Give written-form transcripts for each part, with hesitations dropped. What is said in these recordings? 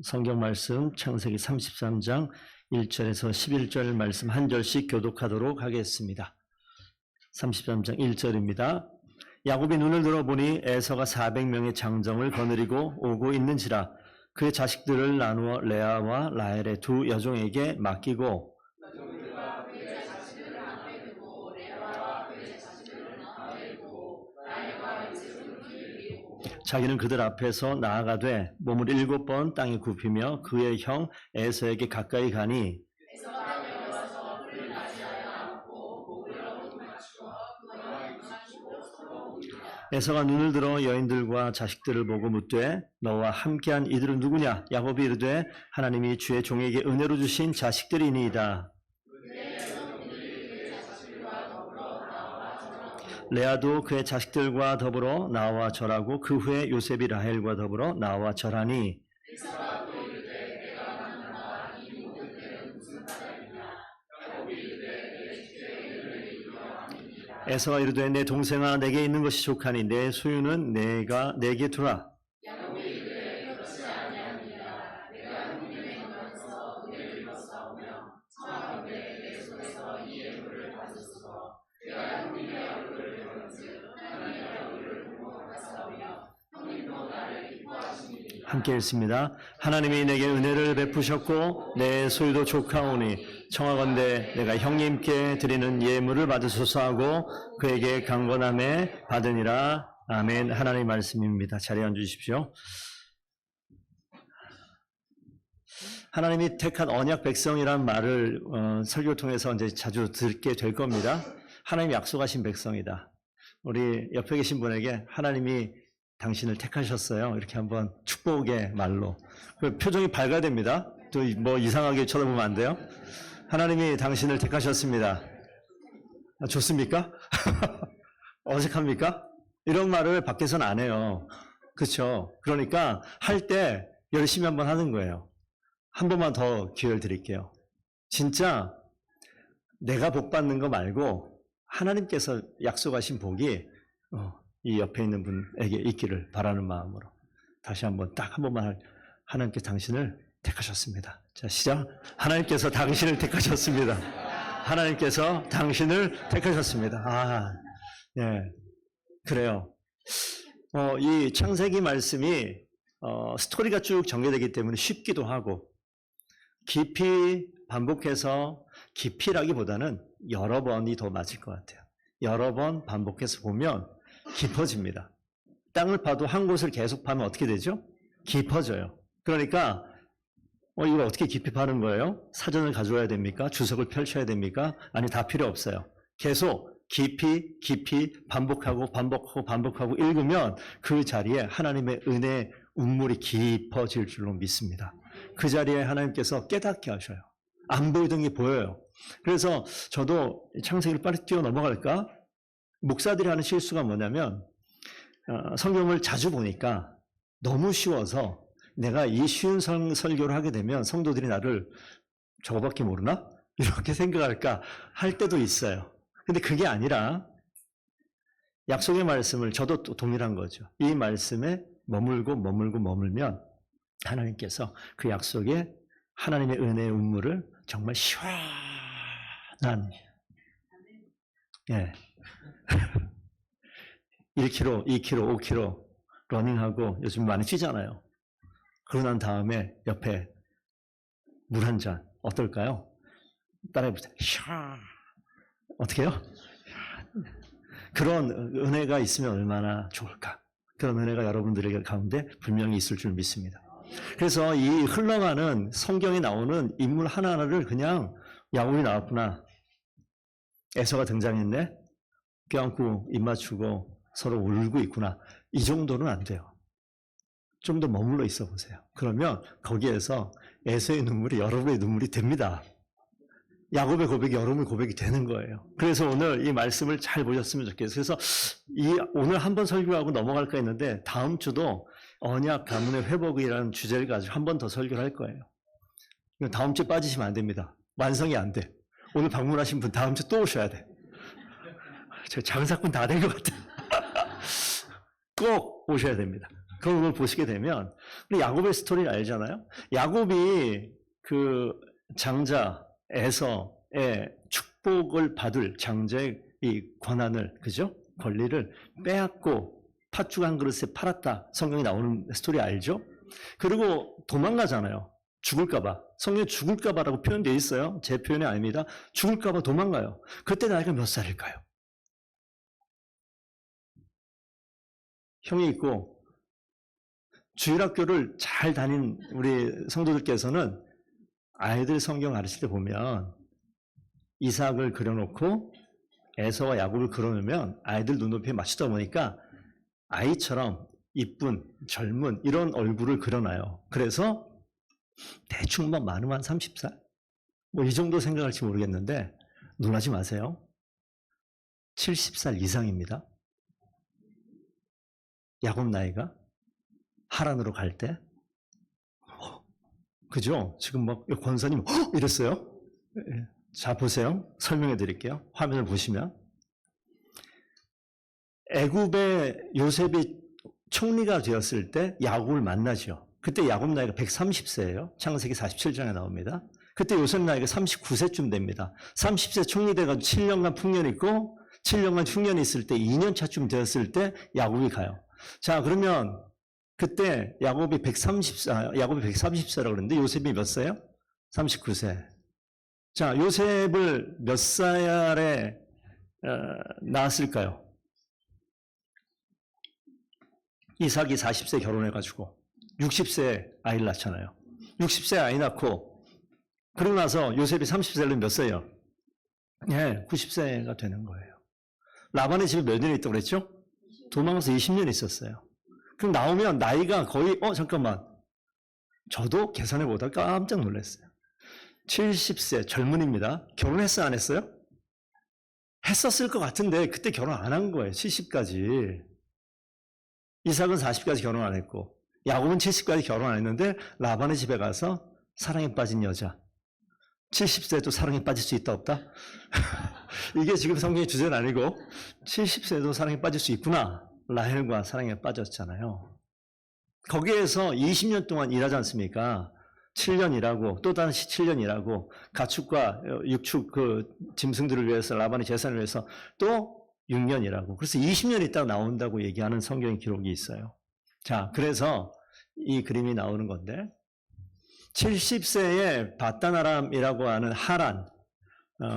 성경 말씀 창세기 33장 1절에서 11절 말씀 한 절씩 교독하도록 하겠습니다. 33장 1절입니다. 야곱이 눈을 들어보니 에서가 400명의 장정을 거느리고 오고 있는지라 그의 자식들을 나누어 레아와 라헬의 두 여종에게 맡기고 자기는 그들 앞에서 나아가되 몸을 7번 땅에 굽히며 그의 형 에서에게 가까이 가니 에서가 눈을 들어 여인들과 자식들을 보고 묻되 너와 함께한 이들은 누구냐? 야곱이 이르되 하나님이 주의 종에게 은혜로 주신 자식들이니이다. 레아도 그의 자식들과 더불어 나와 절하고 그 후에 요셉이 라헬과 더불어 나와 절하니 에서가 이르되 내 동생아 내게 있는 것이 족하니 내 소유는 내게 두라. 함께 읽습니다. 하나님이 내게 은혜를 베푸셨고 내 소유도 족하오니 청하건대 내가 형님께 드리는 예물을 받으소서 하고 그에게 강건함에 받으니라. 아멘. 하나님의 말씀입니다. 자리에 앉으십시오. 하나님이 택한 언약 백성이란 말을 설교를 통해서 이제 자주 듣게 될 겁니다. 하나님이 약속하신 백성이다. 우리 옆에 계신 분에게 하나님이 당신을 택하셨어요. 이렇게 한번 축복의 말로. 표정이 밝아야 됩니다. 또 뭐 이상하게 쳐다보면 안 돼요. 하나님이 당신을 택하셨습니다. 좋습니까? 어색합니까? 이런 말을 밖에서는 안 해요. 그렇죠? 그러니까 할 때 열심히 한번 하는 거예요. 한 번만 더 기회를 드릴게요. 진짜 내가 복 받는 거 말고 하나님께서 약속하신 복이 이 옆에 있는 분에게 있기를 바라는 마음으로 다시 한번 딱 한 번만 하나님께 당신을 택하셨습니다. 자, 시작. 하나님께서 당신을 택하셨습니다. 하나님께서 당신을 택하셨습니다. 아, 예, 그래요. 이 창세기 말씀이 스토리가 쭉 전개되기 때문에 쉽기도 하고 깊이 반복해서 깊이라기보다는 여러 번이 더 맞을 것 같아요. 여러 번 반복해서 보면 깊어집니다. 땅을 파도 한 곳을 계속 파면 어떻게 되죠? 깊어져요. 그러니까 이거 어떻게 깊이 파는 거예요? 사전을 가져와야 됩니까? 주석을 펼쳐야 됩니까? 아니, 다 필요 없어요. 계속 깊이 반복하고 읽으면 그 자리에 하나님의 은혜 운물이 깊어질 줄로 믿습니다. 그 자리에 하나님께서 깨닫게 하셔요. 안 보이던 게 보여요. 그래서 저도 창세기를 빨리 뛰어 넘어갈까? 목사들이 하는 실수가 뭐냐면 성경을 자주 보니까 너무 쉬워서 내가 이 쉬운 설교를 하게 되면 성도들이 나를 저거밖에 모르나? 이렇게 생각할까 할 때도 있어요. 근데 그게 아니라 약속의 말씀을 저도 또 동일한 거죠. 이 말씀에 머물면 하나님께서 그 약속에 하나님의 은혜의 운물을 정말 시원한 1km, 2km, 5km 러닝하고 요즘 많이 뛰잖아요. 그러고 난 다음에 옆에 물 한 잔 어떨까요? 따라해보세요. 어떻게 해요? 그런 은혜가 있으면 얼마나 좋을까? 그런 은혜가 여러분들에게 가운데 분명히 있을 줄 믿습니다. 그래서 이 흘러가는 성경에 나오는 인물 하나하나를 그냥 야곱이 나왔구나, 에서가 등장했네, 껴안고 입 맞추고 서로 울고 있구나, 이 정도는 안 돼요. 좀 더 머물러 있어 보세요. 그러면 거기에서 에서의 눈물이 여러분의 눈물이 됩니다. 야곱의 고백이 여러분의 고백이 되는 거예요. 그래서 오늘 이 말씀을 잘 보셨으면 좋겠어요. 그래서 오늘 한번 설교하고 넘어갈까 했는데 다음 주도 언약 가문의 회복이라는 주제를 가지고 한 번 더 설교를 할 거예요. 다음 주에 빠지시면 안 됩니다. 완성이 안 돼. 오늘 방문하신 분 다음 주 또 오셔야 돼. 저 장사꾼 다 된 것 같아요. 꼭 오셔야 됩니다. 그걸 보시게 되면 우리 야곱의 스토리를 알잖아요. 야곱이 그 장자 에서의 축복을 받을 장자의 이 권한을, 그죠? 권리를 빼앗고 팥죽 한 그릇에 팔았다. 성경에 나오는 스토리 알죠? 그리고 도망가잖아요. 죽을까봐. 성경에 죽을까봐라고 표현되어 있어요. 제 표현이 아닙니다. 죽을까봐 도망가요. 그때 나이가 몇 살일까요? 형이 있고 주일학교를 잘 다닌 우리 성도들께서는 아이들 성경 가르칠 때 보면 이삭을 그려놓고 에서와 야곱을 그려놓으면 아이들 눈높이에 맞추다 보니까 아이처럼 이쁜, 젊은 이런 얼굴을 그려놔요. 그래서 대충 많으면 한 30살? 뭐 이 정도 생각할지 모르겠는데 놀라지 마세요. 70살 이상입니다. 야곱 나이가 하란으로 갈 때. 그죠? 지금 막 권사님 이랬어요. 자, 보세요. 설명해 드릴게요. 화면을 보시면 애굽의 요셉이 총리가 되었을 때 야곱을 만나죠. 그때 야곱 나이가 130세예요. 창세기 47장에 나옵니다. 그때 요셉 나이가 39세쯤 됩니다. 30세 총리 돼가지고 7년간 풍년이 있고 7년간 흉년이 있을 때 2년 차쯤 되었을 때 야곱이 가요. 자, 그러면 그때 야곱이 130세라고 그랬는데 요셉이 몇 세요? 39세. 자, 요셉을 몇 살에 낳았을까요? 이삭이 40세 결혼해가지고 60세 아이를 낳잖아요. 60세 아이 낳고 그러고 나서 요셉이 30세는 몇 세예요? 네, 90세가 되는 거예요. 라반의 집에 몇 년 있다고 그랬죠? 도망가서 20년 있었어요. 그럼 나오면 나이가 거의 잠깐만. 저도 계산해보다 깜짝 놀랐어요. 70세 젊은이입니다. 결혼했어요, 안 했어요? 했었을 것 같은데 그때 결혼 안 한 거예요. 70까지. 이삭은 40까지 결혼 안 했고 야곱은 70까지 결혼 안 했는데 라반의 집에 가서 사랑에 빠진 여자. 70세도 사랑에 빠질 수 있다 없다? 이게 지금 성경의 주제는 아니고 70세도 사랑에 빠질 수 있구나. 라헬과 사랑에 빠졌잖아요. 거기에서 20년 동안 일하지 않습니까? 7년 일하고 또 다시 7년 일하고 가축과 육축 그 짐승들을 위해서 라반의 재산을 위해서 또 6년 일하고 그래서 20년 있다가 나온다고 얘기하는 성경의 기록이 있어요. 자, 그래서 이 그림이 나오는 건데 70세에 바단 아람이라고 하는 하란,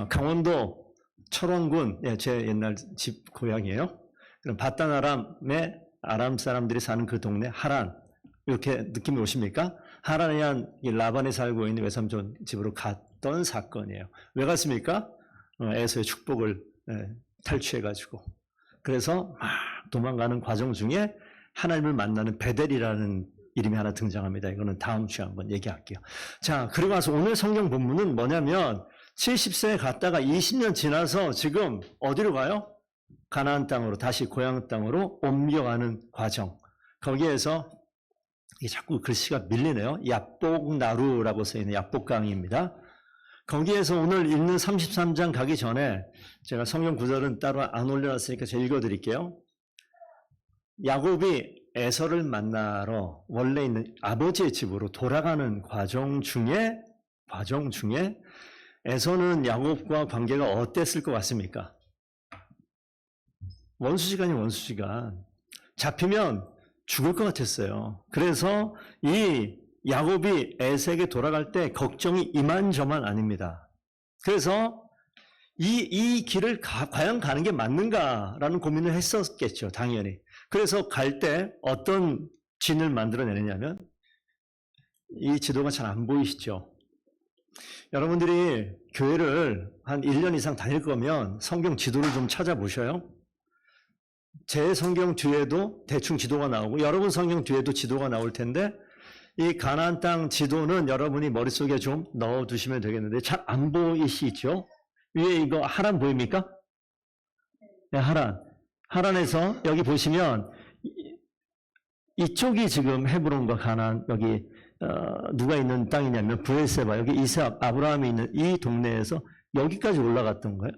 강원도 철원군, 제 옛날 집 고향이에요. 그럼 바단 아람의 아람 사람들이 사는 그 동네 하란, 이렇게 느낌이 오십니까? 하란에 한 라반이 살고 있는 외삼촌 집으로 갔던 사건이에요. 왜 갔습니까? 에서의 축복을 탈취해가지고. 그래서 막 도망가는 과정 중에 하나님을 만나는 베델이라는 이름이 하나 등장합니다. 이거는 다음 주에 한번 얘기할게요. 자, 그리고 나서 오늘 성경 본문은 뭐냐면 70세에 갔다가 20년 지나서 지금 어디로 가요? 가나안 땅으로, 다시 고향 땅으로 옮겨가는 과정. 거기에서 이게 자꾸 글씨가 밀리네요. 야복나루라고 써있는 야복강입니다. 거기에서 오늘 읽는 33장 가기 전에 제가 성경 구절은 따로 안 올려놨으니까 제가 읽어드릴게요. 야곱이 에서를 만나러 원래 있는 아버지의 집으로 돌아가는 과정 중에 에서는 야곱과 관계가 어땠을 것 같습니까? 원수지간이 원수지간. 잡히면 죽을 것 같았어요. 그래서 이 야곱이 에서에게 돌아갈 때 걱정이 이만저만 아닙니다. 그래서 이 길을 과연 가는 게 맞는가라는 고민을 했었겠죠, 당연히. 그래서 갈 때 어떤 진을 만들어내느냐면 이 지도가 잘 안 보이시죠? 여러분들이 교회를 한 1년 이상 다닐 거면 성경 지도를 좀 찾아보셔요. 제 성경 뒤에도 대충 지도가 나오고 여러분 성경 뒤에도 지도가 나올 텐데 이 가나안 땅 지도는 여러분이 머릿속에 좀 넣어두시면 되겠는데 잘 안 보이시죠? 위에 이거 하란 보입니까? 네, 하란. 하란에서 여기 보시면 이쪽이 지금 헤브론과 가나안 여기 누가 있는 땅이냐면 브엘세바 여기 이삭 아브라함이 있는 이 동네에서 여기까지 올라갔던 거예요.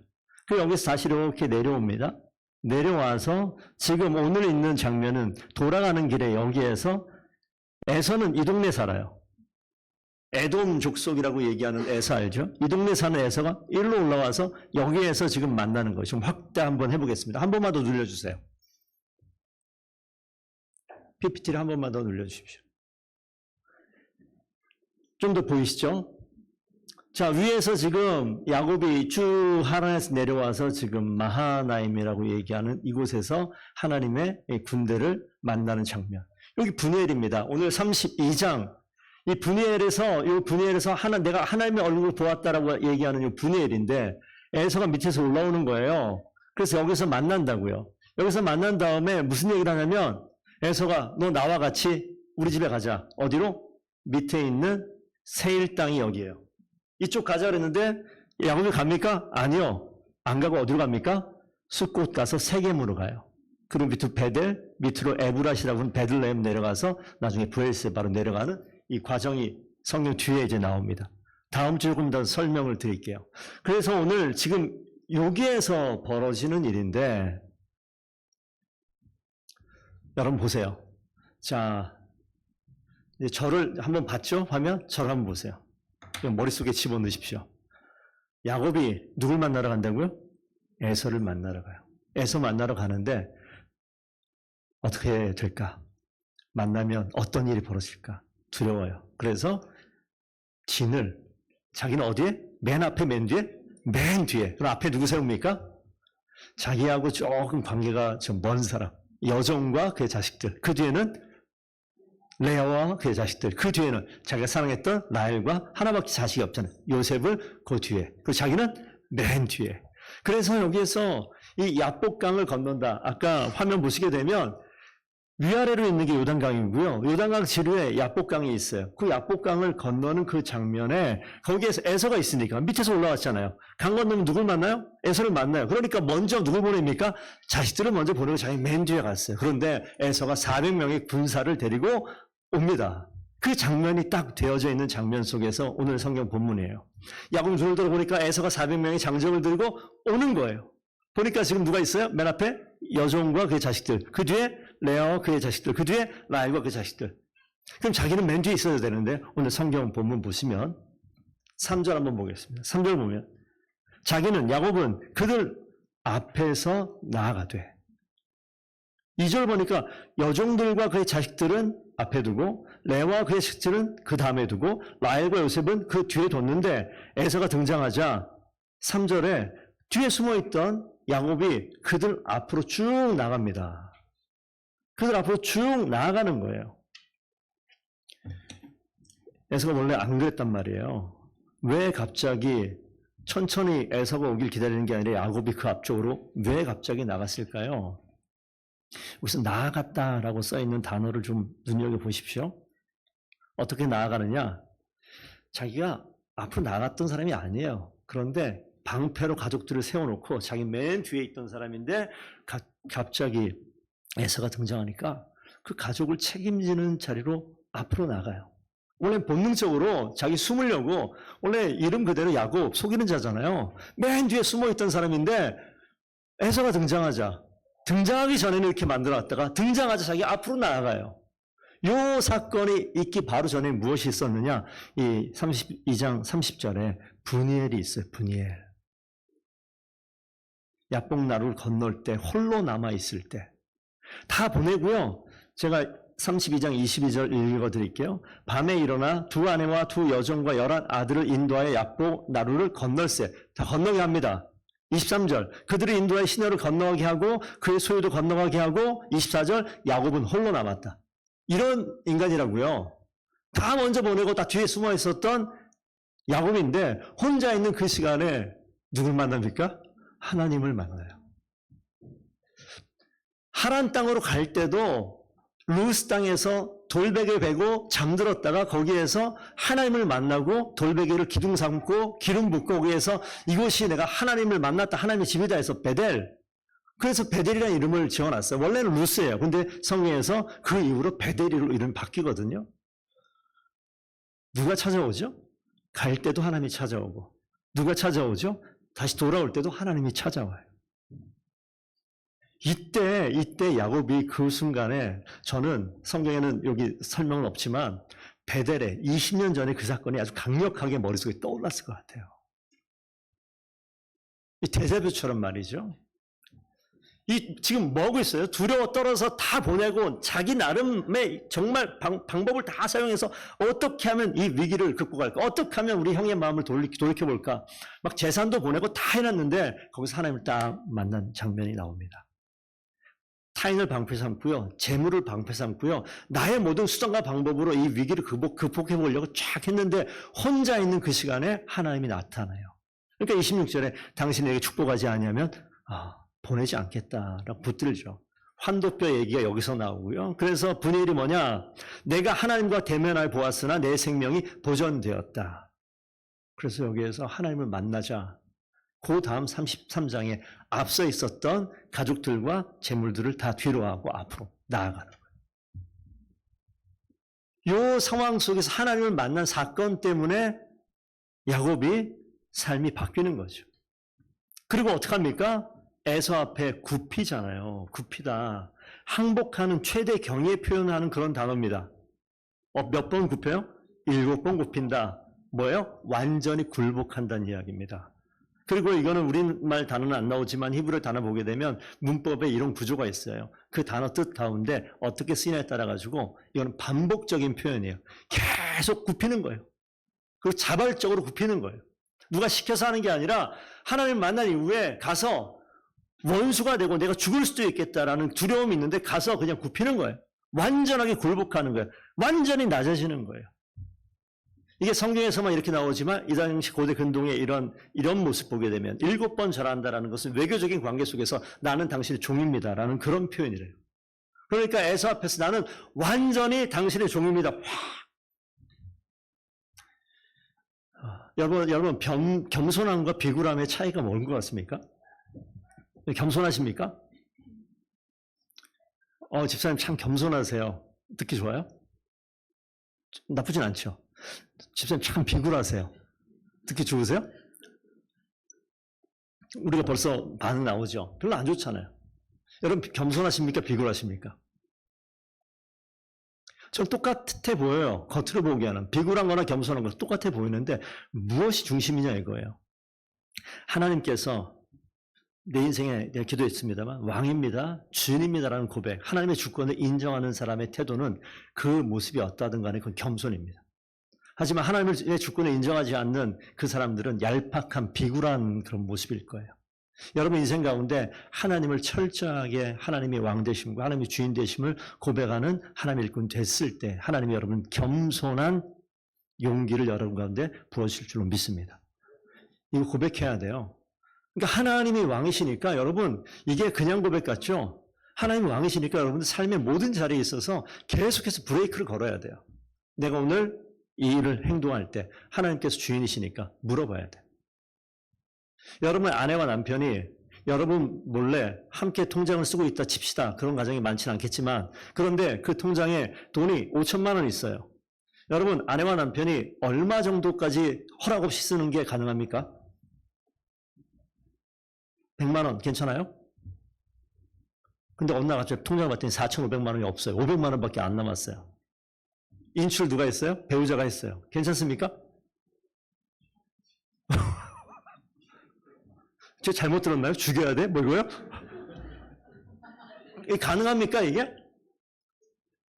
그리고 여기서 다시 이렇게 내려옵니다. 내려와서 지금 오늘 있는 장면은 돌아가는 길에 여기에서 에서는 이 동네 살아요. 에돔 족속이라고 얘기하는 에서 알죠? 이 동네 사는 에서가 일로 올라와서 여기에서 지금 만나는 거예요. 좀 확대 한번 해보겠습니다. 한 번만 더 눌러주세요. PPT를 한 번만 더 눌러주십시오. 좀 더 보이시죠? 자, 위에서 지금 야곱이 쭉 하란에서 내려와서 지금 마하나임이라고 얘기하는 이곳에서 하나님의 군대를 만나는 장면. 여기 브니엘입니다. 오늘 32장. 이 브니엘에서 내가 하나님의 얼굴을 보았다라고 얘기하는 이 브니엘인데 에서가 밑에서 올라오는 거예요. 그래서 여기서 만난다고요. 여기서 만난 다음에 무슨 얘기를 하냐면 에서가 너 나와 같이 우리 집에 가자. 어디로? 밑에 있는 세일 땅이 여기예요. 이쪽 가자 그랬는데 야곱이 갑니까? 아니요. 안 가고 어디로 갑니까? 숫곳 가서 세겜으로 가요. 그리고 밑으로 베델, 밑으로 에브라시라고 하는 베들레헴 내려가서 나중에 브엘세바로 내려가는 이 과정이 성경 뒤에 이제 나옵니다. 다음 주에 조금 더 설명을 드릴게요. 그래서 오늘 지금 여기에서 벌어지는 일인데 여러분 보세요. 자, 이제 저를 한번 봤죠? 화면? 저를 한번 보세요. 머릿속에 집어넣으십시오. 야곱이 누굴 만나러 간다고요? 에서를 만나러 가요. 에서 만나러 가는데 어떻게 될까? 만나면 어떤 일이 벌어질까? 두려워요. 그래서 진을 자기는 어디에? 맨 앞에 맨 뒤에? 맨 뒤에. 그럼 앞에 누구 세웁니까? 자기하고 조금 관계가 좀 먼 사람. 여종과 그의 자식들. 그 뒤에는 레아와 그의 자식들. 그 뒤에는 자기가 사랑했던 라헬과 하나밖에 자식이 없잖아요. 요셉을 그 뒤에. 그리고 자기는 맨 뒤에. 그래서 여기에서 이 야복강을 건넌다. 아까 화면 보시게 되면 위아래로 있는 게 요단강이고요. 요단강 지류에 야복강이 있어요. 그 야복강을 건너는 그 장면에 거기에서 에서가 있으니까 밑에서 올라왔잖아요. 강 건너면 누굴 만나요? 에서를 만나요. 그러니까 먼저 누굴 보냅니까? 자식들을 먼저 보내고 자기 맨 뒤에 갔어요. 그런데 에서가 400명의 군사를 데리고 옵니다. 그 장면이 딱 되어져 있는 장면 속에서 오늘 성경 본문이에요. 야곱 눈을 들어보니까 에서가 400명의 장정을 들고 오는 거예요. 보니까 지금 누가 있어요? 맨 앞에 여종과 그의 자식들. 그 뒤에 레아와 그의 자식들. 그 뒤에 라헬과 그의 자식들. 그럼 자기는 맨 뒤에 있어야 되는데 오늘 성경 본문 보시면 3절 한번 보겠습니다. 3절 보면 자기는 야곱은 그들 앞에서 나아가되 2절 보니까 여종들과 그의 자식들은 앞에 두고 레아와 그의 자식들은 그 다음에 두고 라헬과 요셉은 그 뒤에 뒀는데 에서가 등장하자 3절에 뒤에 숨어있던 야곱이 그들 앞으로 쭉 나갑니다. 그들 앞으로 쭉 나아가는 거예요. 에서가 원래 안 그랬단 말이에요. 왜 갑자기 천천히 에서가 오길 기다리는 게 아니라 야곱이 그 앞쪽으로 왜 갑자기 나갔을까요? 여기서 나아갔다라고 써있는 단어를 좀 눈여겨보십시오. 어떻게 나아가느냐? 자기가 앞으로 나갔던 사람이 아니에요. 그런데 방패로 가족들을 세워놓고 자기 맨 뒤에 있던 사람인데 갑자기 에서가 등장하니까 그 가족을 책임지는 자리로 앞으로 나가요. 원래 본능적으로 자기 숨으려고 원래 이름 그대로 야곱 속이는 자잖아요. 맨 뒤에 숨어있던 사람인데 에서가 등장하기 전에는 이렇게 만들어놨다가 등장하자 자기 앞으로 나아가요. 이 사건이 있기 바로 전에 무엇이 있었느냐? 이 32장 30절에 브니엘이 있어요. 브니엘. 야복나루를 건널 때 홀로 남아있을 때 다 보내고요. 제가 32장 22절 읽어드릴게요. 밤에 일어나 두 아내와 두 여종과 11 아들을 인도하여 야복나루를 건널세. 다 건너게 합니다. 23절 그들을 인도하여 시내를 건너가게 하고 그의 소유도 건너가게 하고 24절 야곱은 홀로 남았다. 이런 인간이라고요. 다 먼저 보내고 다 뒤에 숨어 있었던 야곱인데 혼자 있는 그 시간에 누굴 만납니까? 하나님을 만나요. 하란 땅으로 갈 때도 루스 땅에서 돌베개 베고 잠들었다가 거기에서 하나님을 만나고 돌베개를 기둥 삼고 기름 붓고 거기에서 이곳이 내가 하나님을 만났다 하나님의 집이다 해서 베델. 그래서 베델이라는 이름을 지어놨어요. 원래는 루스예요. 근데 성경에서 그 이후로 베델이로 이름이 바뀌거든요. 누가 찾아오죠? 갈 때도 하나님이 찾아오고 누가 찾아오죠? 다시 돌아올 때도 하나님이 찾아와요. 이때 야곱이 그 순간에 저는 성경에는 여기 설명은 없지만 베델에 20년 전에 그 사건이 아주 강력하게 머릿속에 떠올랐을 것 같아요. 이 데자뷰처럼 말이죠. 지금 뭐하고 있어요? 두려워 떨어서 다 보내고 자기 나름의 정말 방법을 다 사용해서 어떻게 하면 이 위기를 극복할까? 어떻게 하면 우리 형의 마음을 돌이켜볼까? 막 재산도 보내고 다 해놨는데 거기서 하나님을 딱 만난 장면이 나옵니다. 타인을 방패 삼고요. 재물을 방패 삼고요. 나의 모든 수단과 방법으로 이 위기를 극복해 보려고 쫙 했는데 혼자 있는 그 시간에 하나님이 나타나요. 그러니까 26절에 당신에게 축복하지 않으면 보내지 않겠다라고 붙들죠. 환도뼈 얘기가 여기서 나오고요. 그래서 분위기이 뭐냐? 내가 하나님과 대면하여 보았으나 내 생명이 보존되었다. 그래서 여기에서 하나님을 만나자. 그 다음 33장에 앞서 있었던 가족들과 재물들을 다 뒤로하고 앞으로 나아가는 거예요. 이 상황 속에서 하나님을 만난 사건 때문에 야곱이 삶이 바뀌는 거죠. 그리고 어떡합니까? 에서 앞에 굽히잖아요. 굽히다. 항복하는 최대 경의의 표현하는 그런 단어입니다. 몇 번 굽혀요? 7번 굽힌다. 뭐예요? 완전히 굴복한다는 이야기입니다. 그리고 이거는 우리말 단어는 안 나오지만 히브리 단어 보게 되면 문법에 이런 구조가 있어요. 그 단어 뜻 가운데 어떻게 쓰이냐에 따라 가지고 이거는 반복적인 표현이에요. 계속 굽히는 거예요. 그리고 자발적으로 굽히는 거예요. 누가 시켜서 하는 게 아니라 하나님 만난 이후에 가서 원수가 되고 내가 죽을 수도 있겠다라는 두려움이 있는데 가서 그냥 굽히는 거예요. 완전하게 굴복하는 거예요. 완전히 낮아지는 거예요. 이게 성경에서만 이렇게 나오지만 이 당시 고대 근동의 이런 모습 보게 되면 7번 절한다라는 것은 외교적인 관계 속에서 나는 당신의 종입니다라는 그런 표현이래요. 그러니까 에서 앞에서 나는 완전히 당신의 종입니다. 여러분 겸손함과 비굴함의 차이가 뭔 것 같습니까? 겸손하십니까? 집사님 참 겸손하세요. 듣기 좋아요? 나쁘진 않죠. 집사님 참 비굴하세요. 듣기 좋으세요? 우리가 벌써 반응 나오죠. 별로 안 좋잖아요. 여러분 겸손하십니까? 비굴하십니까? 전 똑같아 보여요. 겉으로 보기에는. 비굴한 거나 겸손한 거 똑같아 보이는데 무엇이 중심이냐 이거예요. 하나님께서 내 인생에 내가 기도했습니다만 왕입니다. 주인입니다라는 고백. 하나님의 주권을 인정하는 사람의 태도는 그 모습이 어떠하든 간에 그건 겸손입니다. 하지만 하나님의 주권을 인정하지 않는 그 사람들은 얄팍한 비굴한 그런 모습일 거예요. 여러분 인생 가운데 하나님을 철저하게 하나님의 왕 되심과 하나님의 주인 되심을 고백하는 하나님의 일꾼 됐을 때 하나님이 여러분 겸손한 용기를 여러분 가운데 부어주실 줄로 믿습니다. 이거 고백해야 돼요. 그러니까 하나님이 왕이시니까 여러분 이게 그냥 고백 같죠? 하나님이 왕이시니까 여러분들 삶의 모든 자리에 있어서 계속해서 브레이크를 걸어야 돼요. 내가 오늘 이 일을 행동할 때 하나님께서 주인이시니까 물어봐야 돼요. 여러분 아내와 남편이 여러분 몰래 함께 통장을 쓰고 있다 칩시다. 그런 가정이 많지는 않겠지만 그런데 그 통장에 돈이 5천만 원 있어요. 여러분 아내와 남편이 얼마 정도까지 허락 없이 쓰는 게 가능합니까? 100만 원 괜찮아요? 근데 어느 날 갑자기 통장을 봤더니 4,500만 원이 없어요. 500만 원밖에 안 남았어요. 인출 누가 했어요? 배우자가 했어요. 괜찮습니까? 저 잘못 들었나요? 죽여야 돼? 뭐 이거요? 이게 가능합니까 이게?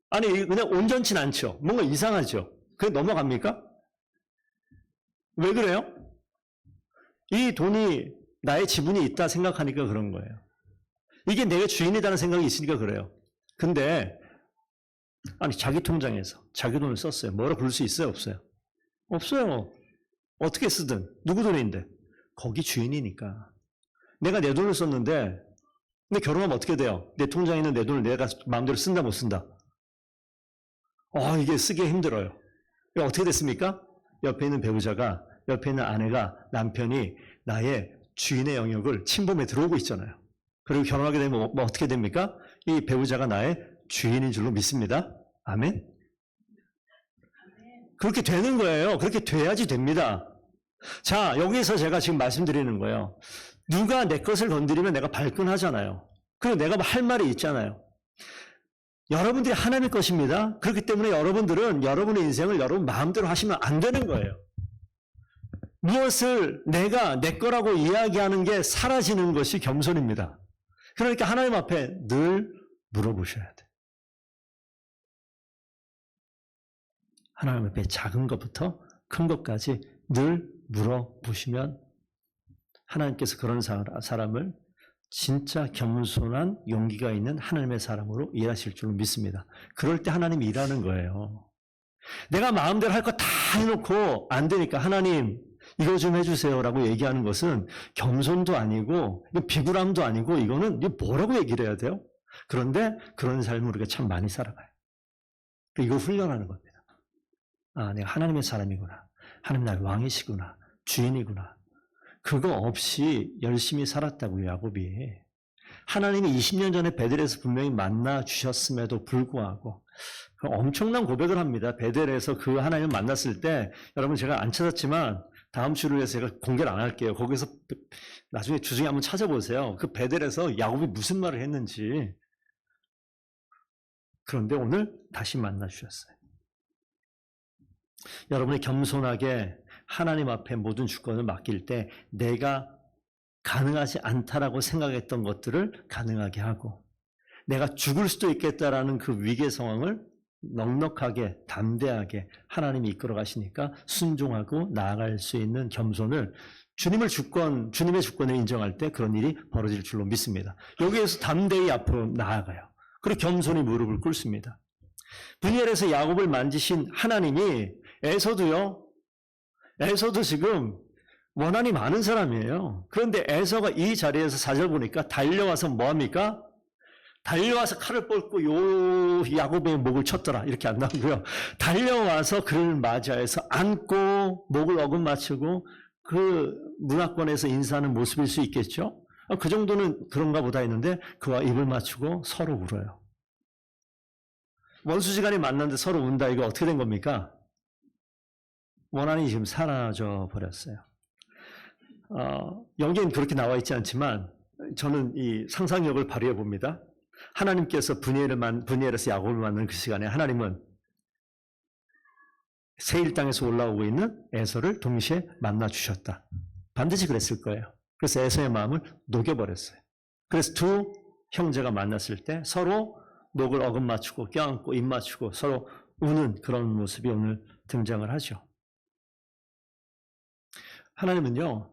아니 그냥 온전치 않죠. 뭔가 이상하죠. 그게 넘어갑니까? 왜 그래요? 이 돈이 나의 지분이 있다 생각하니까 그런 거예요. 이게 내가 주인이라는 생각이 있으니까 그래요. 근데 아니 자기 통장에서 자기 돈을 썼어요. 뭐라 부를 수 있어요? 없어요? 없어요. 어떻게 쓰든 누구 돈인데 거기 주인이니까. 내가 내 돈을 썼는데 근데 결혼하면 어떻게 돼요? 내 통장에 있는 내 돈을 내가 마음대로 쓴다 못 쓴다? 이게 쓰기 힘들어요. 어떻게 됐습니까? 옆에 있는 배우자가 옆에 있는 아내가 남편이 나의 주인의 영역을 침범해 들어오고 있잖아요. 그리고 결혼하게 되면 뭐 어떻게 됩니까? 이 배우자가 나의 주인인 줄로 믿습니다. 아멘? 그렇게 되는 거예요. 그렇게 돼야지 됩니다. 자, 여기서 제가 지금 말씀드리는 거예요. 누가 내 것을 건드리면 내가 발끈하잖아요. 그리고 내가 할 말이 있잖아요. 여러분들이 하나님의 것입니다. 그렇기 때문에 여러분들은 여러분의 인생을 여러분 마음대로 하시면 안 되는 거예요. 무엇을 내가 내 거라고 이야기하는 게 사라지는 것이 겸손입니다. 그러니까 하나님 앞에 늘 물어보셔야 돼. 하나님 앞에 작은 것부터 큰 것까지 늘 물어보시면 하나님께서 그런 사람을 진짜 겸손한 용기가 있는 하나님의 사람으로 일하실 줄 믿습니다. 그럴 때 하나님이 일하는 거예요. 내가 마음대로 할 거 다 해놓고 안 되니까 하나님 이거 좀 해주세요라고 얘기하는 것은 겸손도 아니고 비굴함도 아니고 이거는 뭐라고 얘기를 해야 돼요? 그런데 그런 삶을 우리가 참 많이 살아가요. 이거 훈련하는 겁니다. 아, 내가 하나님의 사람이구나. 하나님 나의 왕이시구나. 주인이구나. 그거 없이 열심히 살았다고요, 야곱이. 하나님이 20년 전에 베델에서 분명히 만나 주셨음에도 불구하고 엄청난 고백을 합니다. 베델에서 그 하나님을 만났을 때 여러분 제가 안 찾았지만 다음 주를 위해서 제가 공개를 안 할게요. 거기서 나중에 주중에 한번 찾아보세요. 그 베델에서 야곱이 무슨 말을 했는지. 그런데 오늘 다시 만나 주셨어요. 여러분이 겸손하게 하나님 앞에 모든 주권을 맡길 때 내가 가능하지 않다라고 생각했던 것들을 가능하게 하고 내가 죽을 수도 있겠다라는 그 위기의 상황을 넉넉하게 담대하게 하나님이 이끌어 가시니까 순종하고 나아갈 수 있는 겸손을 주님의 주권을 인정할 때 그런 일이 벌어질 줄로 믿습니다. 여기에서 담대히 앞으로 나아가요. 그리고 겸손히 무릎을 꿇습니다. 브니엘에서 야곱을 만지신 하나님이 에서도 지금 원한이 많은 사람이에요. 그런데 에서가 이 자리에서 4절 보니까 달려와서 뭐합니까? 달려와서 칼을 뻗고 야곱의 목을 쳤더라. 이렇게 안 나오고요. 달려와서 그를 맞이해서 안고 목을 어긋맞추고 그 문화권에서 인사하는 모습일 수 있겠죠. 그 정도는 그런가 보다 했는데 그와 입을 맞추고 서로 울어요. 원수지간이 만났는데 서로 운다. 이거 어떻게 된 겁니까? 원한이 지금 사라져 버렸어요. 여기엔 그렇게 나와 있지 않지만 저는 이 상상력을 발휘해 봅니다. 하나님께서 브니엘에서 야곱을 만난 그 시간에 하나님은 세일 땅에서 올라오고 있는 에서를 동시에 만나 주셨다. 반드시 그랬을 거예요. 그래서 에서의 마음을 녹여버렸어요. 그래서 두 형제가 만났을 때 서로 목을 어긋맞추고 껴안고 입 맞추고 서로 우는 그런 모습이 오늘 등장을 하죠. 하나님은요,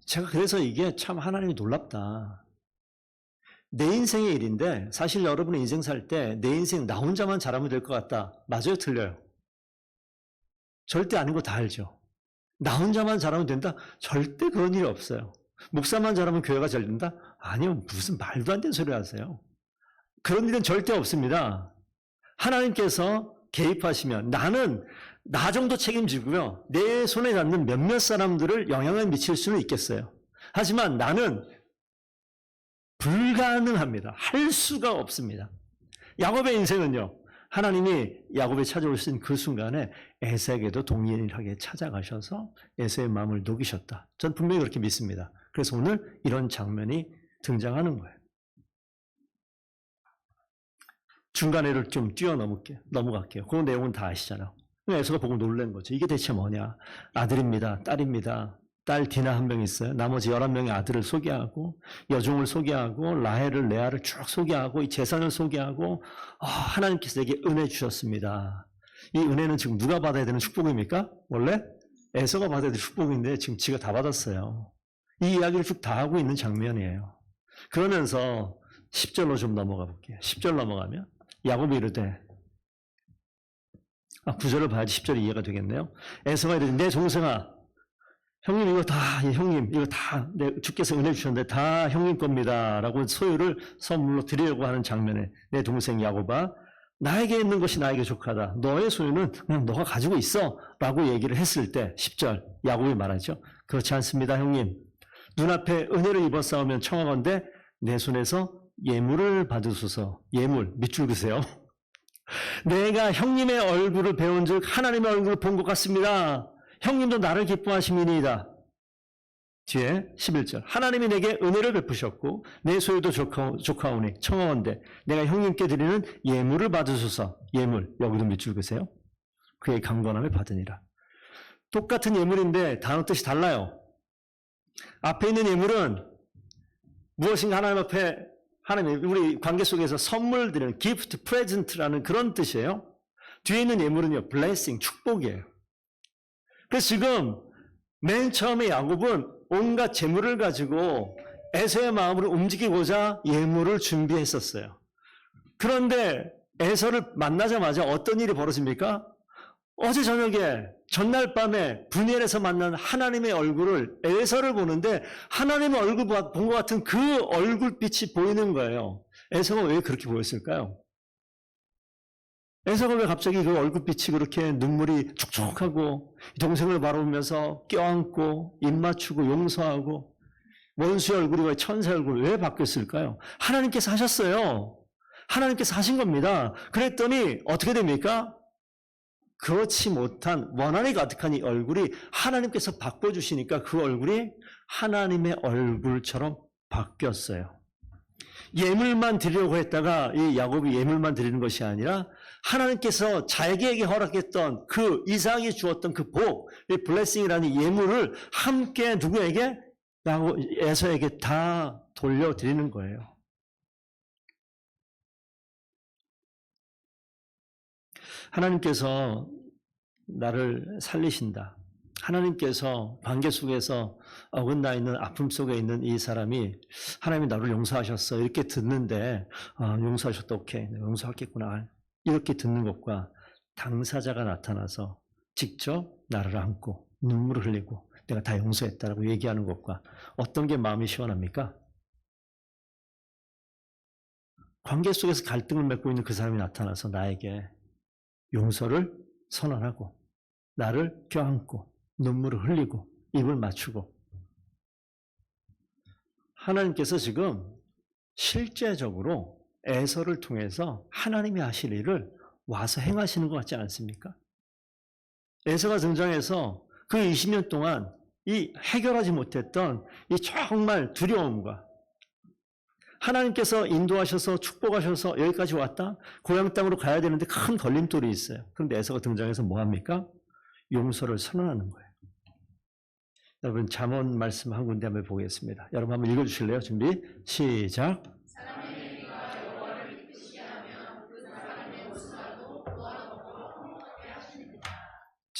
제가 그래서 이게 참 하나님이 놀랍다. 내 인생의 일인데 사실 여러분의 인생 살 때 내 인생 나 혼자만 잘하면 될 것 같다. 맞아요? 틀려요? 절대 아닌 거 다 알죠? 나 혼자만 잘하면 된다? 절대 그런 일이 없어요. 목사만 잘하면 교회가 잘 된다? 아니요. 무슨 말도 안 되는 소리 하세요. 그런 일은 절대 없습니다. 하나님께서 개입하시면 나는 나 정도 책임지고요. 내 손에 닿는 몇몇 사람들을 영향을 미칠 수는 있겠어요. 하지만 나는 불가능합니다. 할 수가 없습니다. 야곱의 인생은요. 하나님이 야곱에 찾아오신 그 순간에 에서에게도 동일하게 찾아가셔서 에서의 마음을 녹이셨다. 전 분명히 그렇게 믿습니다. 그래서 오늘 이런 장면이 등장하는 거예요. 중간에를 좀 넘어갈게요. 그 내용은 다 아시잖아요. 에서가 보고 놀란 거죠. 이게 대체 뭐냐. 아들입니다. 딸입니다. 딸 디나 한 명 있어요. 나머지 11명의 아들을 소개하고 여종을 소개하고 라헬을 레아를 쭉 소개하고 이 재산을 소개하고 하나님께서 내게 은혜 주셨습니다. 이 은혜는 지금 누가 받아야 되는 축복입니까? 원래 에서가 받아야 될 축복인데 지금 지가 다 받았어요. 이 이야기를 쭉 다 하고 있는 장면이에요. 그러면서 10절로 좀 넘어가 볼게요. 10절 넘어가면 야곱이 이르되 9절을 봐야지 10절이 이해가 되겠네요. 에서가 이르되 내 동생아 형님 이거 다 형님 이거 다 주께서 은혜 주셨는데 다 형님 겁니다 라고 소유를 선물로 드리려고 하는 장면에 내 동생 야곱아 나에게 있는 것이 나에게 족하다. 너의 소유는 그냥 너가 가지고 있어 라고 얘기를 했을 때 10절 야곱이 말하죠. 그렇지 않습니다 형님. 눈앞에 은혜를 입었사오면 청하건대 내 손에서 예물을 받으소서. 예물 밑줄 그세요. 내가 형님의 얼굴을 배운 즉 하나님의 얼굴을 본 것 같습니다. 형님도 나를 기뻐하심이니이다. 뒤에 11절. 하나님이 내게 은혜를 베푸셨고 내 소유도 조카오니 청하원대 내가 형님께 드리는 예물을 받으소서. 예물, 여기도 밑줄 그세요. 그의 강건함을 받으니라. 똑같은 예물인데 단어 뜻이 달라요. 앞에 있는 예물은 무엇인가 하나님 앞에 하나님 우리 관계 속에서 선물 드리는 gift, present라는 그런 뜻이에요. 뒤에 있는 예물은요, blessing, 축복이에요. 그래서 지금 맨 처음에 야곱은 온갖 재물을 가지고 에서의 마음을 움직이고자 예물을 준비했었어요. 그런데 에서를 만나자마자 어떤 일이 벌어집니까? 어제 저녁에 전날 밤에 분이엘에서 만난 하나님의 얼굴을 에서를 보는데 하나님의 얼굴 본 것 같은 그 얼굴빛이 보이는 거예요. 에서가 왜 그렇게 보였을까요? 에서가 왜 갑자기 그 얼굴빛이 그렇게 눈물이 촉촉하고 동생을 바라보면서 껴안고 입 맞추고 용서하고 원수의 얼굴이 왜 천사의 얼굴 왜 바뀌었을까요? 하나님께서 하셨어요. 하나님께서 하신 겁니다. 그랬더니 어떻게 됩니까? 그렇지 못한 원한이 가득한 이 얼굴이 하나님께서 바꿔주시니까 그 얼굴이 하나님의 얼굴처럼 바뀌었어요. 예물만 드리려고 했다가 이 야곱이 예물만 드리는 것이 아니라 하나님께서 자기에게 허락했던 그 이삭이 주었던 그 복, 이 블레싱이라는 예물을 함께 누구에게? 에서에게 다 돌려드리는 거예요. 하나님께서 나를 살리신다. 하나님께서 관계 속에서 어긋나 있는 아픔 속에 있는 이 사람이 하나님이 나를 용서하셨어. 이렇게 듣는데 용서하셨다. 오케이. 내가 용서하겠구나. 이렇게 듣는 것과 당사자가 나타나서 직접 나를 안고 눈물을 흘리고 내가 다 용서했다라고 얘기하는 것과 어떤 게 마음이 시원합니까? 관계 속에서 갈등을 맺고 있는 그 사람이 나타나서 나에게 용서를 선언하고 나를 껴안고 눈물을 흘리고 입을 맞추고 하나님께서 지금 실제적으로 에서를 통해서 하나님이 하실 일을 와서 행하시는 것 같지 않습니까? 에서가 등장해서 그 20년 동안 이 해결하지 못했던 이 정말 두려움과 하나님께서 인도하셔서 축복하셔서 여기까지 왔다? 고향 땅으로 가야 되는데 큰 걸림돌이 있어요. 그런데 에서가 등장해서 뭐합니까? 용서를 선언하는 거예요. 여러분 잠언 말씀 한 군데 한번 보겠습니다. 여러분 한번 읽어주실래요? 준비 시작.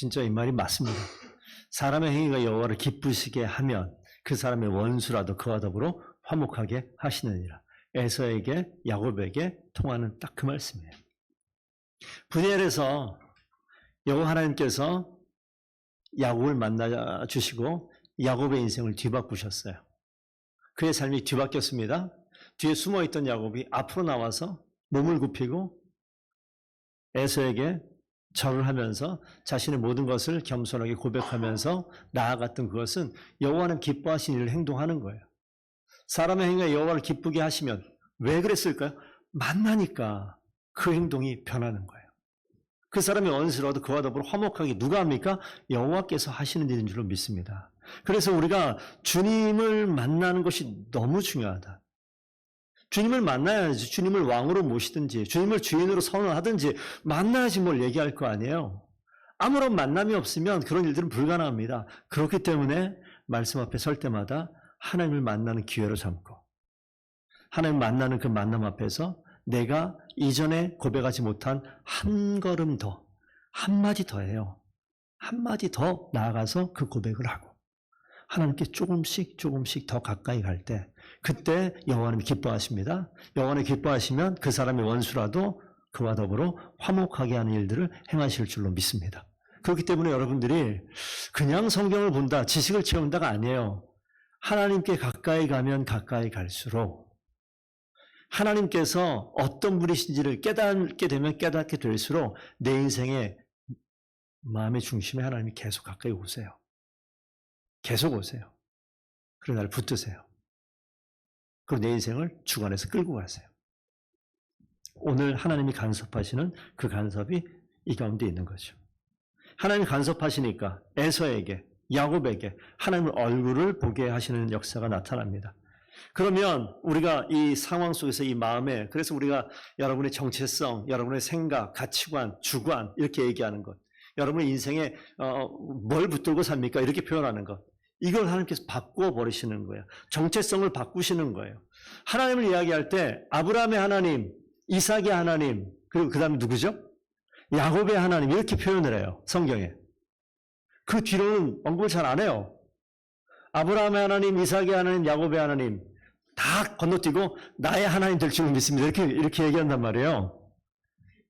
진짜 이 말이 맞습니다. 사람의 행위가 여호와를 기쁘시게 하면 그 사람의 원수라도 그와 더불어 화목하게 하시느니라. 에서에게 야곱에게 통하는 딱 그 말씀이에요. 분이엘에서 여호와 하나님께서 야곱을 만나 주시고 야곱의 인생을 뒤바꾸셨어요. 그의 삶이 뒤바뀌었습니다. 뒤에 숨어있던 야곱이 앞으로 나와서 몸을 굽히고 에서에게 절을 하면서 자신의 모든 것을 겸손하게 고백하면서 나아갔던 그것은 여호와는 기뻐하신 일을 행동하는 거예요. 사람의 행위가 여호와를 기쁘게 하시면 왜 그랬을까요? 만나니까 그 행동이 변하는 거예요. 그 사람의 원수라도 그와 더불어 화목하게 누가 합니까? 여호와께서 하시는 일인 줄로 믿습니다. 그래서 우리가 주님을 만나는 것이 너무 중요하다. 주님을 만나야지. 주님을 왕으로 모시든지 주님을 주인으로 선언하든지 만나야지 뭘 얘기할 거 아니에요. 아무런 만남이 없으면 그런 일들은 불가능합니다. 그렇기 때문에 말씀 앞에 설 때마다 하나님을 만나는 기회로 삼고 하나님 만나는 그 만남 앞에서 내가 이전에 고백하지 못한 한 걸음 더, 한마디 더 해요. 한마디 더 나아가서 그 고백을 하고 하나님께 조금씩 더 가까이 갈 때 그때 여호와는 기뻐하십니다. 여호와는 기뻐하시면 그 사람의 원수라도 그와 더불어 화목하게 하는 일들을 행하실 줄로 믿습니다. 그렇기 때문에 여러분들이 그냥 성경을 본다, 지식을 채운다가 아니에요. 하나님께 가까이 가면 가까이 갈수록 하나님께서 어떤 분이신지를 깨닫게 되면 깨닫게 될수록 내 인생의 마음의 중심에 하나님이 계속 가까이 오세요. 계속 오세요. 그리고 나를 붙드세요. 그리고 내 인생을 주관해서 끌고 가세요. 오늘 하나님이 간섭하시는 그 간섭이 이 가운데 있는 거죠. 하나님이 간섭하시니까 에서에게 야곱에게 하나님의 얼굴을 보게 하시는 역사가 나타납니다. 그러면 우리가 이 상황 속에서 이 마음에, 그래서 우리가 여러분의 정체성, 여러분의 생각, 가치관, 주관 이렇게 얘기하는 것, 여러분의 인생에 뭘 붙들고 삽니까? 이렇게 표현하는 것, 이걸 하나님께서 바꿔버리시는 거예요. 정체성을 바꾸시는 거예요. 하나님을 이야기할 때 아브라함의 하나님, 이삭의 하나님, 그리고 그 다음에 누구죠? 야곱의 하나님, 이렇게 표현을 해요. 성경에. 그 뒤로는 언급을 잘 안 해요. 아브라함의 하나님, 이삭의 하나님, 야곱의 하나님 다 건너뛰고 나의 하나님 될 줄을 믿습니다. 이렇게 얘기한단 말이에요.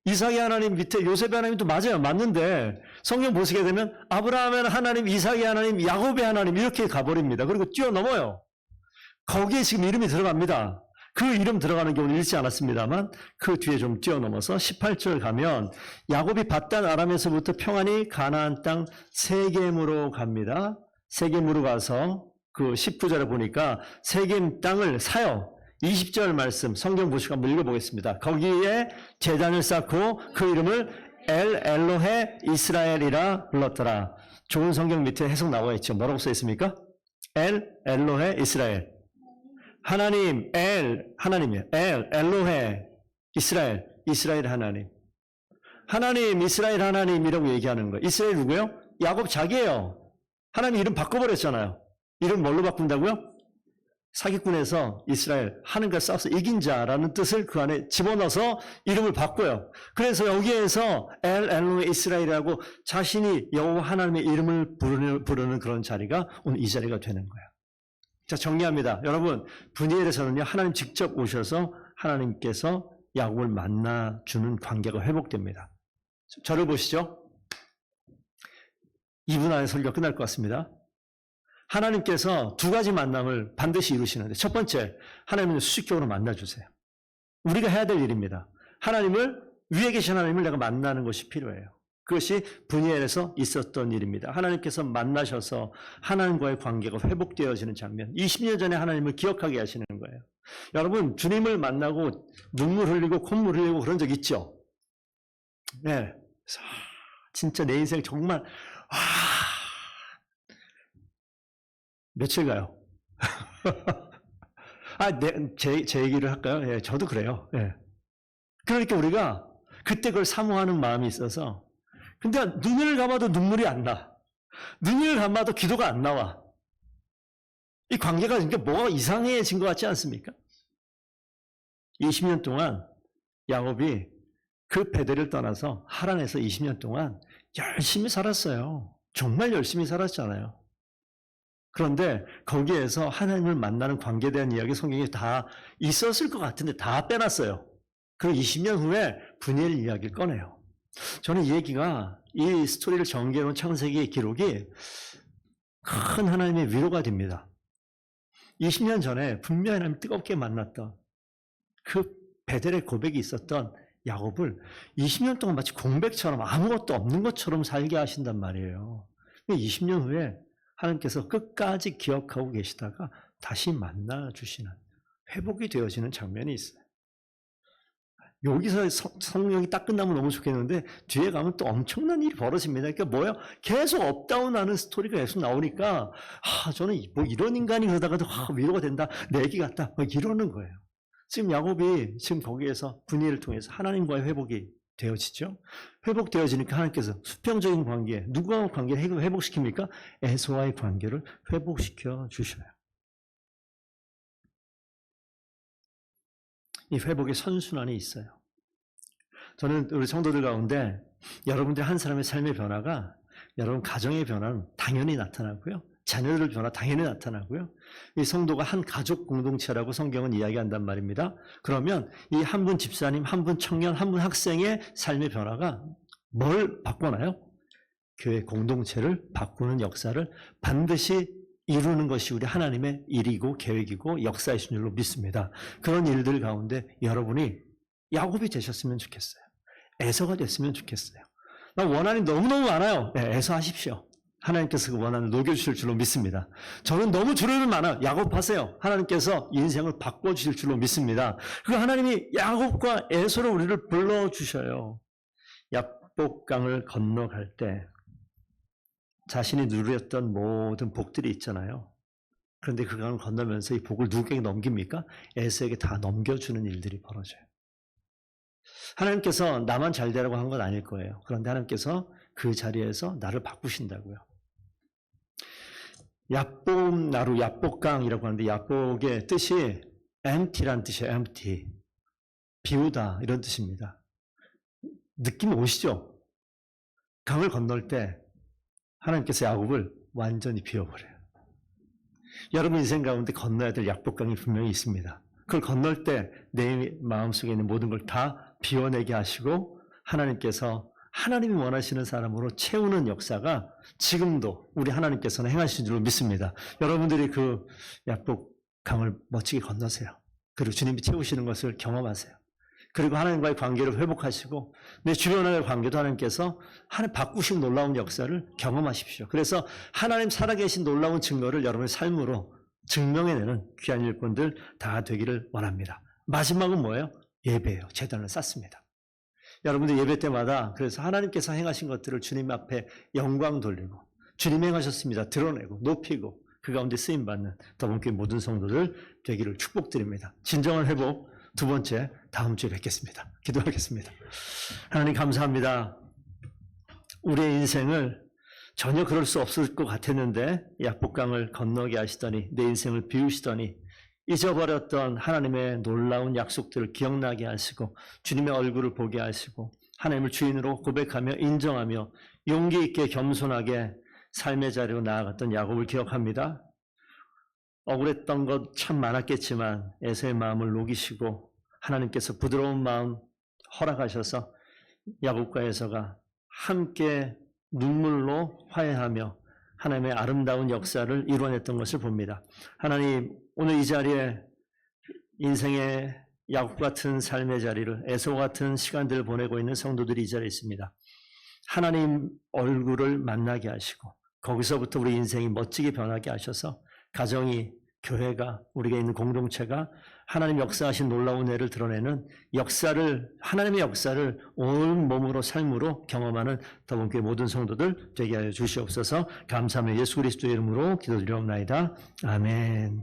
이삭의 하나님 밑에 요셉의 하나님도 맞아요. 맞는데 성경 보시게 되면 아브라함의 하나님, 이삭의 하나님, 야곱의 하나님 이렇게 가버립니다. 그리고 뛰어넘어요. 거기에 지금 이름이 들어갑니다. 그 이름 들어가는 경우는 읽지 않았습니다만 그 뒤에 좀 뛰어넘어서 18절 가면 야곱이 밧단 아람에서부터 평안히 가나안 땅 세겜으로 갑니다. 세겜으로 가서 그 19절에 보니까 세겜 땅을 사요. 20절 말씀 성경 보시고 한번 읽어보겠습니다. 거기에 제단을 쌓고 그 이름을 엘로헤 이스라엘이라 불렀더라. 좋은 성경 밑에 해석 나와 있죠. 뭐라고 써 있습니까? 엘로헤 이스라엘. 하나님, 하나님이에요. 엘로헤 이스라엘 하나님. 하나님, 이스라엘 하나님이라고 얘기하는 거예요. 이스라엘 누구예요? 야곱 자기예요. 하나님 이름 바꿔버렸잖아요. 이름 뭘로 바꾼다고요? 사기꾼에서 이스라엘, 하나님과 싸워서 이긴 자라는 뜻을 그 안에 집어넣어서 이름을 바꿔요. 그래서 여기에서 엘로헤 이스라엘이라고 자신이 여호와 하나님의 이름을 부르는 그런 자리가 오늘 이 자리가 되는 거예요. 자, 정리합니다. 여러분, 브니엘에서는요, 하나님 직접 오셔서 하나님께서 야곱을 만나주는 관계가 회복됩니다. 저를 보시죠. 2분 안에 설교가 끝날 것 같습니다. 하나님께서 두 가지 만남을 반드시 이루시는데, 첫 번째, 하나님을 수직적으로 만나주세요. 우리가 해야 될 일입니다. 위에 계신 하나님을 내가 만나는 것이 필요해요. 그것이 브니엘에서 있었던 일입니다. 하나님께서 만나셔서 하나님과의 관계가 회복되어지는 장면. 20년 전에 하나님을 기억하게 하시는 거예요. 여러분, 주님을 만나고 눈물 흘리고 콧물 흘리고 그런 적 있죠? 네. 진짜 내 인생 정말 며칠 가요? 제 얘기를 할까요? 예, 저도 그래요. 예. 그러니까 우리가 그때 그걸 사모하는 마음이 있어서, 근데 눈을 감아도 눈물이 안 나. 눈을 감아도 기도가 안 나와. 이 관계가 그러니까 뭐가 이상해진 것 같지 않습니까? 20년 동안 야곱이 그 베델을 떠나서 하란에서 20년 동안 열심히 살았어요. 정말 열심히 살았잖아요. 그런데 거기에서 하나님을 만나는 관계에 대한 이야기 성경에 다 있었을 것 같은데 다 빼놨어요. 그리고 20년 후에 브니엘 이야기를 꺼내요. 저는 이 얘기가, 이 스토리를 전개해놓은 창세기의 기록이 큰 하나님의 위로가 됩니다. 20년 전에 분명히 하나님 뜨겁게 만났던 그 베델의 고백이 있었던 야곱을 20년 동안 마치 공백처럼 아무것도 없는 것처럼 살게 하신단 말이에요. 20년 후에 하나님께서 끝까지 기억하고 계시다가 다시 만나주시는, 회복이 되어지는 장면이 있어요. 여기서 성령이 딱 끝나면 너무 좋겠는데 뒤에 가면 또 엄청난 일이 벌어집니다. 그러니까 뭐예요? 계속 업다운 하는 스토리가 계속 나오니까 저는 뭐 이런 인간이 그러다가도 위로가 된다, 내 얘기 같다, 뭐 이러는 거예요. 지금 야곱이 지금 거기에서 분이를 통해서 하나님과의 회복이 되어지죠. 회복되어지니까 하나님께서 수평적인 관계, 누구와 관계를 회복시킵니까? 에서와의 관계를 회복시켜 주셔요. 이 회복의 선순환이 있어요. 저는 우리 성도들 가운데 여러분들 한 사람의 삶의 변화가, 여러분 가정의 변화는 당연히 나타나고요. 자녀들 변화 당연히 나타나고요. 이 성도가 한 가족 공동체라고 성경은 이야기한단 말입니다. 그러면 이 한 분 집사님, 한 분 청년, 한 분 학생의 삶의 변화가 뭘 바꾸나요? 교회 공동체를 바꾸는 역사를 반드시 이루는 것이 우리 하나님의 일이고 계획이고 역사이신 줄로 믿습니다. 그런 일들 가운데 여러분이 야곱이 되셨으면 좋겠어요. 에서가 됐으면 좋겠어요. 나 원한이 너무너무 많아요. 네, 에서하십시오. 하나님께서 그 원한을 녹여주실 줄로 믿습니다. 저는 너무 두려움이 많아요. 야곱하세요. 하나님께서 인생을 바꿔주실 줄로 믿습니다. 그 하나님이 야곱과 에서로 우리를 불러주셔요. 야복강을 건너갈 때 자신이 누렸던 모든 복들이 있잖아요. 그런데 그 강을 건너면서 이 복을 누구에게 넘깁니까? 에서에게 다 넘겨주는 일들이 벌어져요. 하나님께서 나만 잘 되라고 한 건 아닐 거예요. 그런데 하나님께서 그 자리에서 나를 바꾸신다고요. 야복나루, 야복강이라고 하는데 야복의 뜻이 empty란 뜻이에요. empty. 비우다 이런 뜻입니다. 느낌 오시죠? 강을 건널 때 하나님께서 야곱을 완전히 비워버려요. 여러분 인생 가운데 건너야 될 약복강이 분명히 있습니다. 그걸 건널 때 내 마음속에 있는 모든 걸 다 비워내게 하시고 하나님께서 하나님이 원하시는 사람으로 채우는 역사가 지금도 우리 하나님께서는 행하신 줄로 믿습니다. 여러분들이 그 약복강을 멋지게 건너세요. 그리고 주님이 채우시는 것을 경험하세요. 그리고 하나님과의 관계를 회복하시고 내 주변의 관계도 하나님께서 하나님 바꾸신 놀라운 역사를 경험하십시오. 그래서 하나님 살아계신 놀라운 증거를 여러분의 삶으로 증명해내는 귀한 일꾼들 다 되기를 원합니다. 마지막은 뭐예요? 예배예요. 제단을 쌓습니다. 여러분들 예배 때마다 그래서 하나님께서 행하신 것들을 주님 앞에 영광 돌리고 주님 행하셨습니다. 드러내고 높이고 그 가운데 쓰임받는 더문교회 모든 성도들 되기를 축복드립니다. 진정한 회복 두 번째 다음 주에 뵙겠습니다. 기도하겠습니다. 하나님 감사합니다. 우리의 인생을 전혀 그럴 수 없을 것 같았는데 약복강을 건너게 하시더니 내 인생을 비우시더니 잊어버렸던 하나님의 놀라운 약속들을 기억나게 하시고 주님의 얼굴을 보게 하시고 하나님을 주인으로 고백하며 인정하며 용기 있게 겸손하게 삶의 자리로 나아갔던 야곱을 기억합니다. 억울했던 것 참 많았겠지만 에서의 마음을 녹이시고 하나님께서 부드러운 마음 허락하셔서 야곱과 에서가 함께 눈물로 화해하며 하나님의 아름다운 역사를 이루어냈던 것을 봅니다. 하나님 오늘 이 자리에 인생의 야곱 같은 삶의 자리를 에서 같은 시간들을 보내고 있는 성도들이 이 자리에 있습니다. 하나님 얼굴을 만나게 하시고 거기서부터 우리 인생이 멋지게 변하게 하셔서 가정이 교회가 우리가 있는 공동체가 하나님 역사하신 놀라운 애를 드러내는 역사를 하나님의 역사를 온 몸으로 삶으로 경험하는 더문교회 모든 성도들 되게 하여 주시옵소서. 감사하며 예수 그리스도의 이름으로 기도드리옵나이다. 아멘.